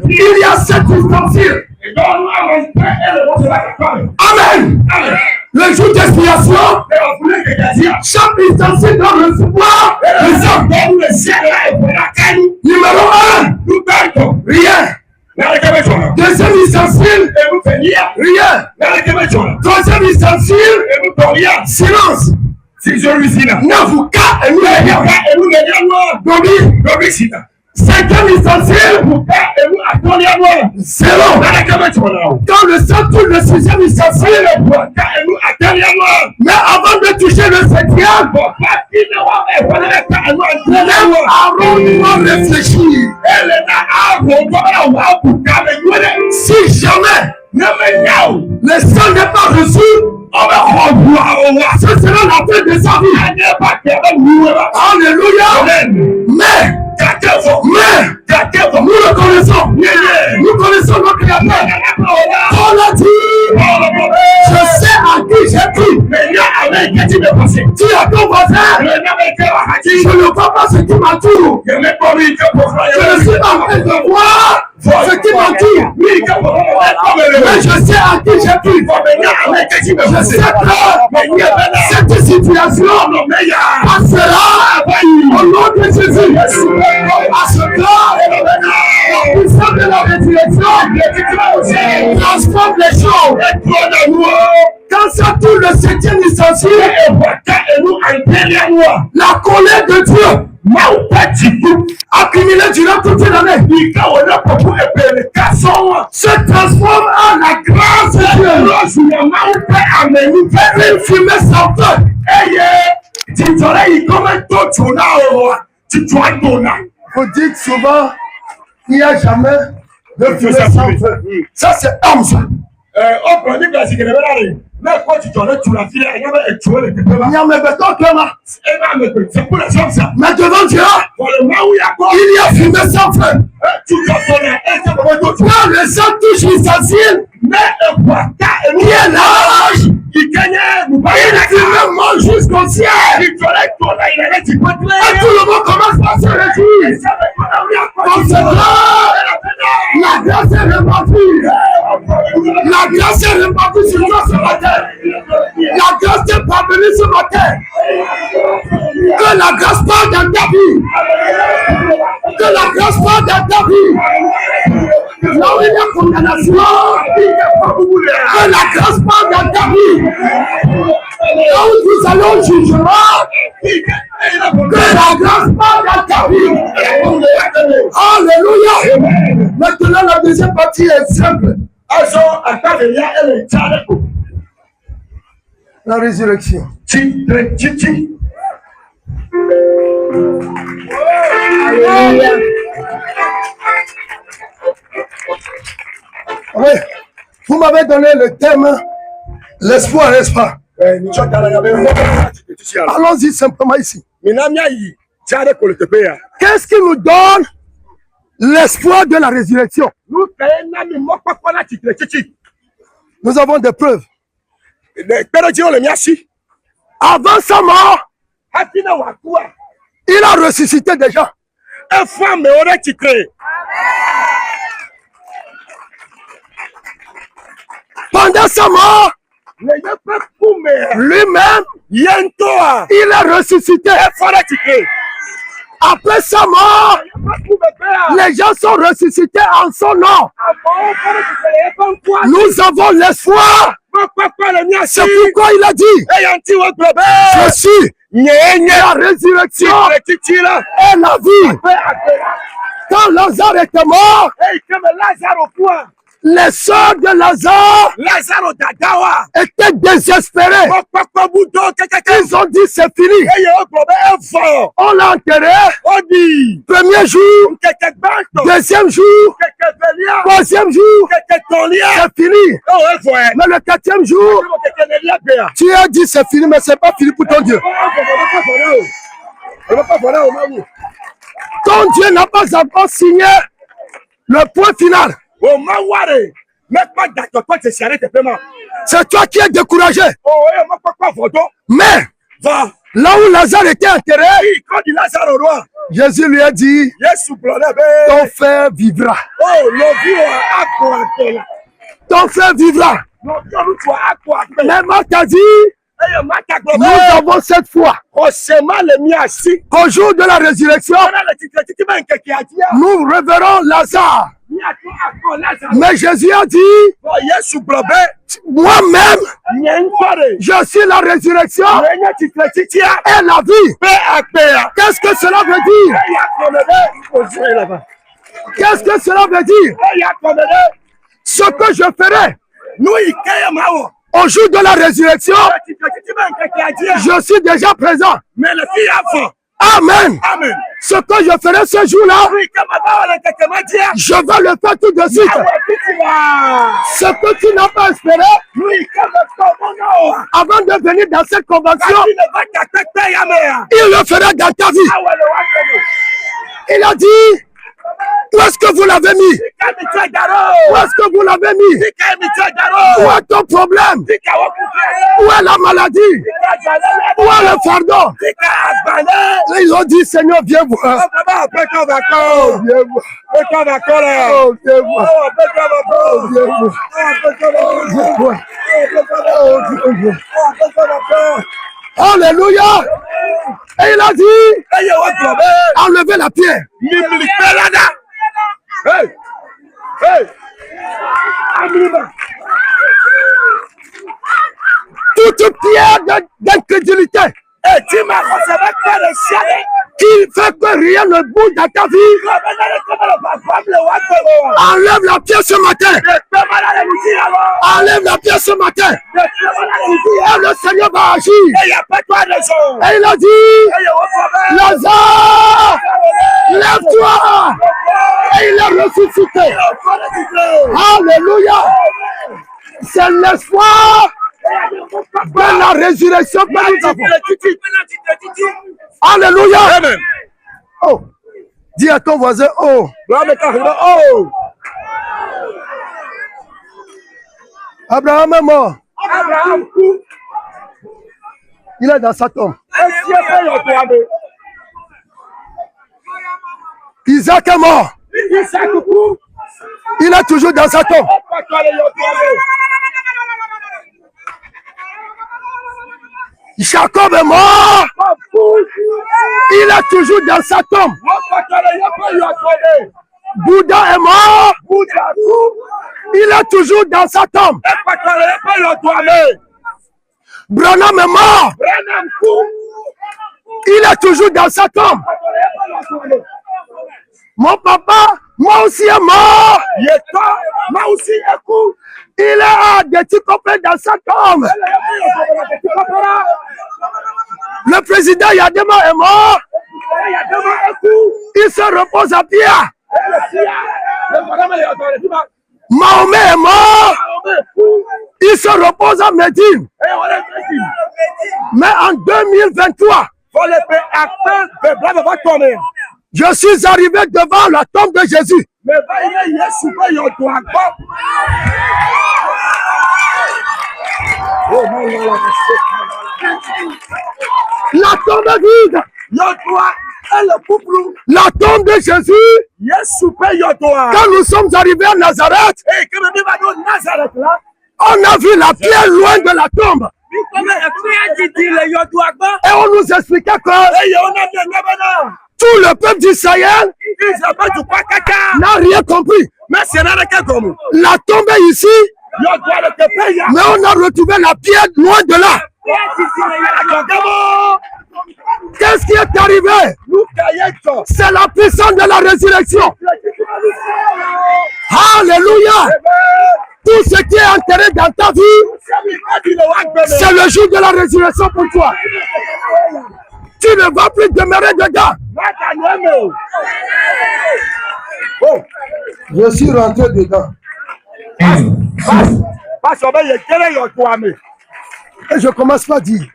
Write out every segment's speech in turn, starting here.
Il y a 7 ustensiles. Amen. Le jour d'expiation, chaque ustensile doit recevoir le sang. Numéro 1, rien. Deuxième ustensile, rien. Troisième ustensile, silence. Navuka et Dobi. Cinquième ustensile, zéro. Quand le sang touche le sixième ustensile, mais avant de toucher le septième, Aaron doit réfléchir. Si jamais le sang n'est pas reçu, ce sera la fin de sa vie. Alléluia. Mais nous le connaissons. Nous connaissons notre Créateur. On l'a dit. Je sais à qui j'ai pris. Tu as ton voisin. Je ne vois pas ce qui m'entoure. Je ne suis pas en train de voir ce qui m'entoure. Mais je sais à qui j'ai pris. Je sais que cette situation passera au nom de Jésus. À ce temps, la puissance de la résurrection transforme les choses. Quand ça tourne le septième ustensile, la colère de Dieu accumulée durant toute l'année se transforme en la grâce de Dieu. Une fumée sans feu. Vous dites souvent qu'il n'y a jamais de fumée sans feu. Ça, c'est homme, ça. Mais devant Dieu, il y a fumée sans feu. Quand le sang touche l'ustensile, il y a l'âge. Il monte jusqu'au ciel. Et tout le monde commence à se réjouir. Comme cela, la grâce est répandue. La grâce est répandue sur toi ce matin. La grâce est parvenue ce matin. Que la grâce parle dans ta vie. Que la grâce parle dans ta vie. Là où il y a condamnation, que la grâce parle dans ta vie. Là où nous allons au jugement, que la grâce parle dans ta vie. Alléluia. Maintenant, la deuxième partie est simple. La résurrection. Alléluia. Oui, vous m'avez donné le thème l'espoir, n'est-ce pas? Allons-y simplement ici. Qu'est-ce qui nous donne l'espoir de la résurrection? Nous avons des preuves. Avant sa mort, il a ressuscité des gens. Pendant sa mort, lui-même, il est ressuscité. Après sa mort, les gens sont ressuscités en son nom. Nous avons l'espoir. C'est pourquoi il a dit, je suis la résurrection et la vie. Quand Lazare était mort, les sœurs de Lazare étaient désespérées. Ils ont dit c'est fini. On l'a enterré. Premier jour, deuxième jour, troisième jour, c'est fini. Mais le quatrième jour, tu as dit c'est fini, mais c'est pas fini pour ton Dieu. Ton Dieu n'a pas encore signé le point final. C'est toi qui es découragé. Mais Va. Là où Lazare était enterré, Quand il Lazare au roi. Jésus lui a dit, ton frère vivra. Ton frère vivra. Mais Marc a dit, nous avons cette foi qu'au jour de la résurrection, nous reverrons Lazare. Mais Jésus a dit, moi-même, je suis la résurrection et la vie. Qu'est-ce que cela veut dire? Qu'est-ce que cela veut dire? Ce que je ferai au jour de la résurrection, je suis déjà présent. Amen. Ce que je ferai ce jour-là, je vais le faire tout de suite. Ce que tu n'as pas espéré, avant de venir dans cette convention, il le fera dans ta vie. Il a dit, où est-ce que vous l'avez mis? Où est-ce que vous l'avez mis? Où est ton problème? Où est la maladie? Où est le fardeau? Ils ont dit, Seigneur, viens voir. Viens voir. Alléluia. Et il a dit, enlevez la pierre. Toute pierre d'incrédulité qui fait que rien ne bouge dans ta vie, enlève la pierre ce matin. Enlève la pierre ce matin. Et le Seigneur va agir. Et il a dit, Lazare, lève-toi. Et il est ressuscité. Alléluia. C'est l'espoir de la résurrection que nous avons. Alléluia. Oh. Dis à ton voisin, oh. Abraham est mort. Il est dans sa tombe. Isaac est mort. Il est toujours dans sa tombe. Jacob est mort. Il est toujours dans sa tombe. Bouddha est mort. Il est toujours dans sa tombe. Branham est mort. Il est toujours dans sa tombe. Mon papa, moi aussi est mort. Il est à des petits copains dans sa tombe. Le président Yadema est mort. Il se repose à Pia. Mahomet est mort. Il se repose à Médine. Mais en 2023, je suis arrivé devant la tombe de Jésus. La tombe est vide. La tombe de Jésus. Quand nous sommes arrivés à Nazareth, on a vu la pierre loin de la tombe. Et on nous expliquait que tout le peuple d'Israël n'a rien compris. La tombe est ici, mais on a retrouvé la pierre loin de là. Qu'est-ce qui est arrivé? C'est la puissance de la résurrection. Alléluia. Tout ce qui est enterré dans ta vie, c'est le jour de la résurrection pour toi. Tu ne vas plus demeurer dedans. Oh, je suis rentré dedans. Et je commence par dire,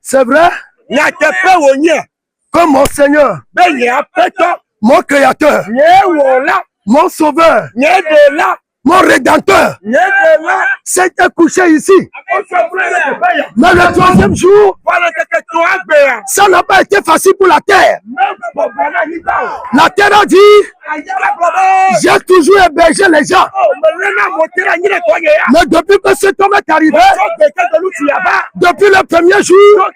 c'est vrai que mon Seigneur, mon Créateur, mon Sauveur, mon Rédempteur s'est couché ici. Mais le troisième jour, ça n'a pas été facile pour la terre. La terre a dit, j'ai toujours hébergé les gens. Mais depuis que cet homme est arrivé, depuis le premier jour,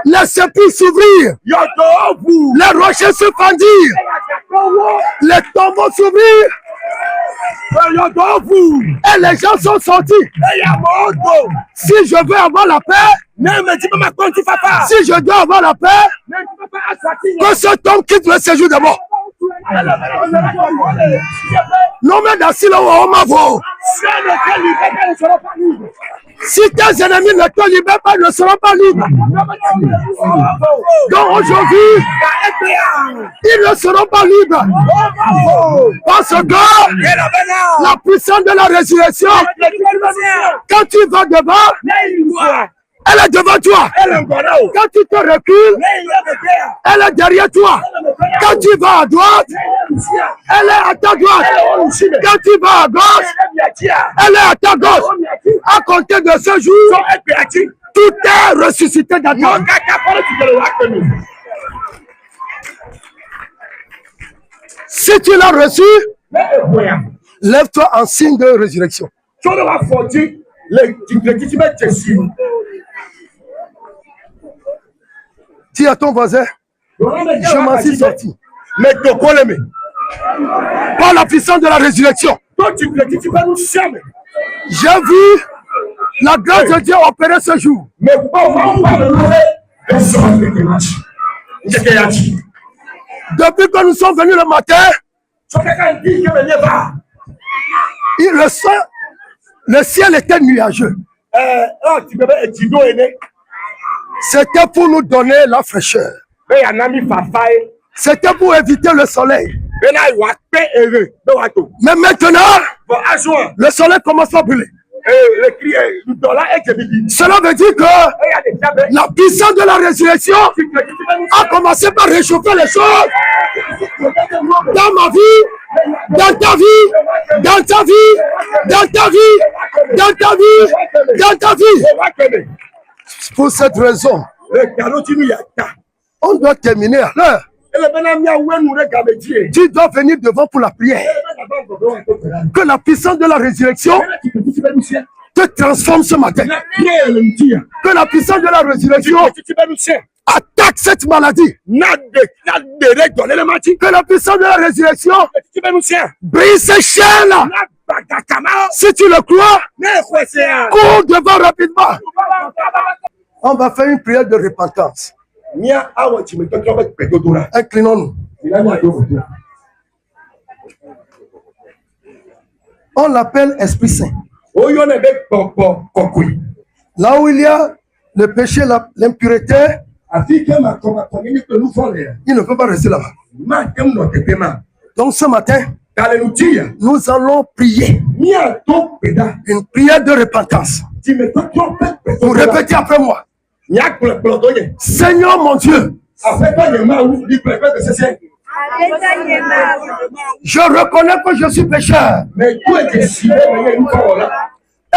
les sépulcres s'ouvrirent, les rochers se fendirent, les tombeaux s'ouvrirent, et les gens sont sortis. Si je veux avoir la paix, si je dois avoir la paix, que cet homme quitte le séjour de mort. Non, mais dans ce là-haut, on m'avoue. Si tes ennemis ne te libèrent pas, ils ne seront pas libres. Donc aujourd'hui, ils ne seront pas libres. Parce que la puissance de la résurrection, quand tu vas devant, elle est devant toi. Quand tu te recules, elle est derrière toi. Quand tu vas à droite, elle est à ta droite. Quand tu vas à gauche, elle est à ta gauche. À compter de ce jour, tout est ressuscité dans ta vie. Si tu l'as reçu, lève-toi en signe de résurrection. Dis à ton voisin, je m'en suis sorti. Par la puissance de la résurrection. J'ai vu la grâce de Dieu opérer ce jour. Depuis que nous sommes venus le matin, le ciel était nuageux. C'était pour nous donner la fraîcheur. C'était pour éviter le soleil. Mais maintenant, le soleil commence à brûler. Cela veut dire que la puissance de la résurrection a commencé par réchauffer les choses dans ma vie, dans ta vie, dans ta vie, dans ta vie, dans ta vie, dans ta vie. Pour cette raison, on doit terminer à l'heure. Tu dois venir devant pour la prière. Que la puissance de la résurrection te transforme ce matin. Que la puissance de la résurrection attaque cette maladie. Que la puissance de la résurrection brise ces chaînes-là. Si tu le crois, cours devant rapidement. On va faire une prière de repentance. Inclinons-nous. On l'appelle Esprit Saint. Là où il y a le péché, l'impureté, il ne peut pas rester là-bas. Donc ce matin, nous allons prier une prière de repentance. Vous répétez après moi. Seigneur mon Dieu, je reconnais que je suis pécheur. Et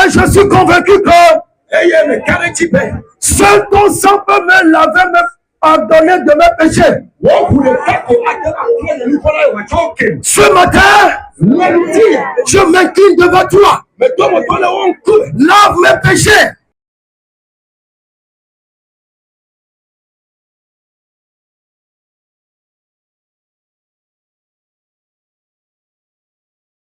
je suis convaincu que seul ton sang peut me laver, me pardonner de mes péchés. Ce matin, je m'incline devant toi. Lave mes péchés.